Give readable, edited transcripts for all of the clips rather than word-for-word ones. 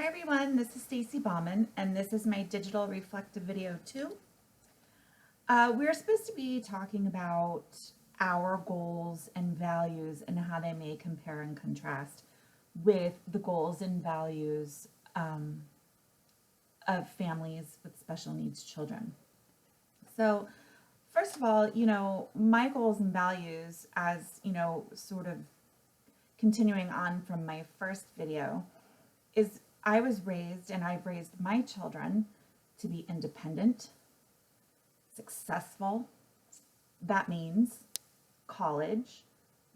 Hi everyone, this is Stacy Bauman, and this is my digital reflective video too. We're supposed to be talking about our goals and values and how they may compare and contrast with the goals and values of families with special needs children. So, first of all, my goals and values, as sort of continuing on from my first video, is I was raised and I've raised my children to be independent, successful. That means college,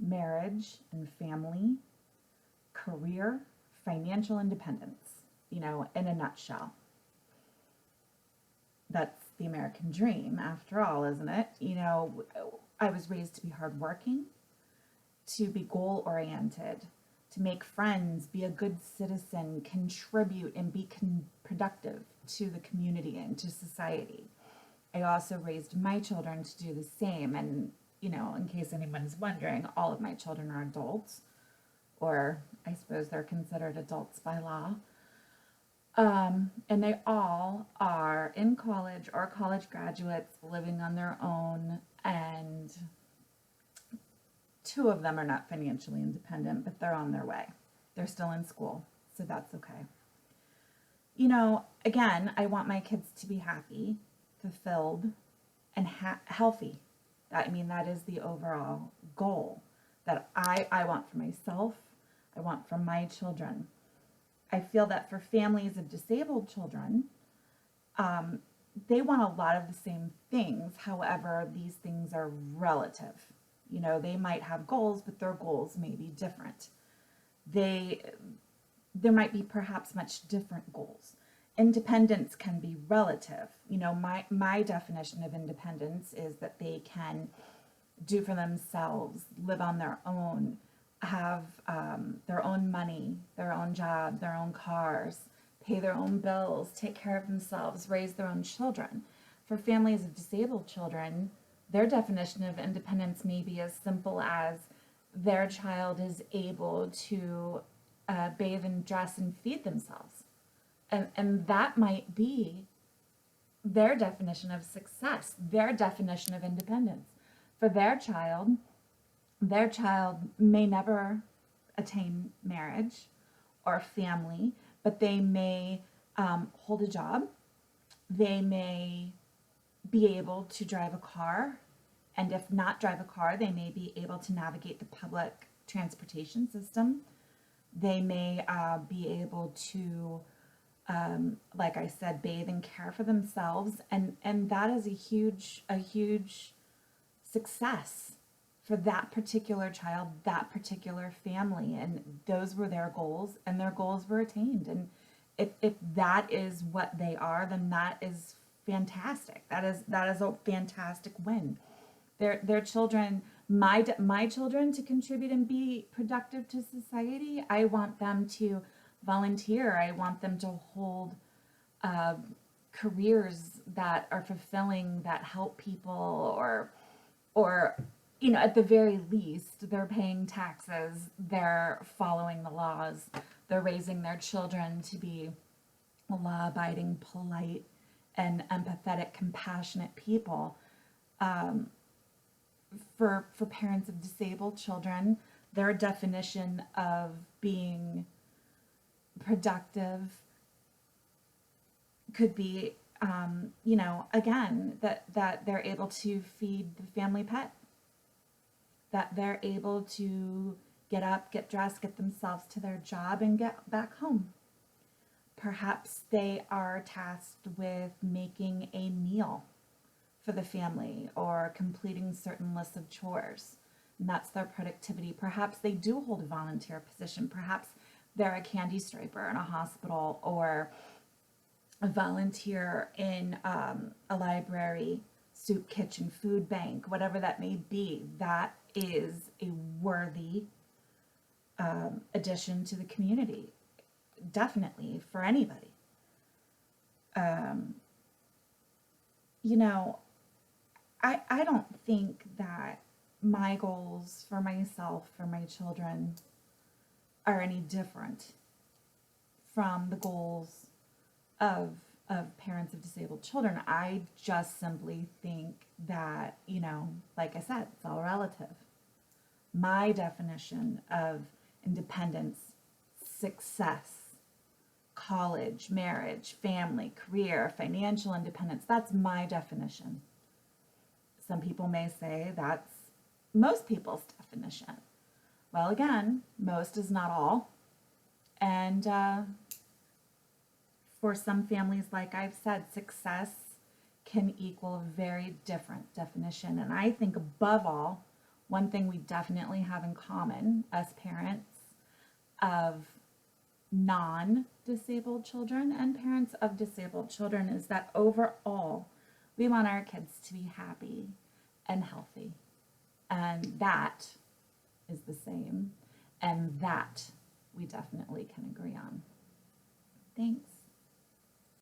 marriage and family, career, financial independence, in a nutshell. That's the American dream, after all, isn't it? I was raised to be hardworking, to be goal oriented, to make friends, be a good citizen, contribute, and be productive to the community and to society. I also raised my children to do the same. And, in case anyone's wondering, all of my children are adults, or I suppose they're considered adults by law. And they all are in college or college graduates living on their own, and two of them are not financially independent, but they're on their way. They're still in school, so that's okay. Again, I want my kids to be happy, fulfilled, and healthy. That is the overall goal that I want for myself, I want for my children. I feel that for families of disabled children, they want a lot of the same things. However, these things are relative. They might have goals, but their goals may be different. There might be perhaps much different goals. Independence can be relative. My definition of independence is that they can do for themselves, live on their own, have their own money, their own job, their own cars, pay their own bills, take care of themselves, raise their own children. For families of disabled children, their definition of independence may be as simple as their child is able to bathe and dress and feed themselves. And that might be their definition of success, their definition of independence. For their child may never attain marriage or family, but they may hold a job. They may be able to drive a car, and if not drive a car, they may be able to navigate the public transportation system. They may be able to, like I said, bathe and care for themselves, and that is a huge success for that particular child, that particular family, and those were their goals, and their goals were attained. And if that is what they are, then that is fantastic. That is a fantastic win. Their children, my children, to contribute and be productive to society. I want them to volunteer. I want them to hold careers that are fulfilling, that help people, or at the very least, they're paying taxes, they're following the laws, they're raising their children to be law-abiding, polite, and empathetic, compassionate people. For parents of disabled children, their definition of being productive could be, again, that they're able to feed the family pet, that they're able to get up, get dressed, get themselves to their job, and get back home. Perhaps they are tasked with making a meal for the family or completing certain lists of chores, and that's their productivity. Perhaps they do hold a volunteer position. Perhaps they're a candy striper in a hospital, or a volunteer in a library, soup kitchen, food bank, whatever that may be. That is a worthy addition to the community, definitely, for anybody. I don't think that my goals for myself, for my children, are any different from the goals of parents of disabled children. I just simply think that, like I said, it's all relative. My definition of independence, success, college, marriage, family, career, financial independence, that's my definition. Some people may say that's most people's definition. Well, again, most is not all. And for some families, like I've said, success can equal a very different definition. And I think above all, one thing we definitely have in common as parents of non-disabled children and parents of disabled children is that overall, we want our kids to be happy and healthy. And that is the same. And that we definitely can agree on.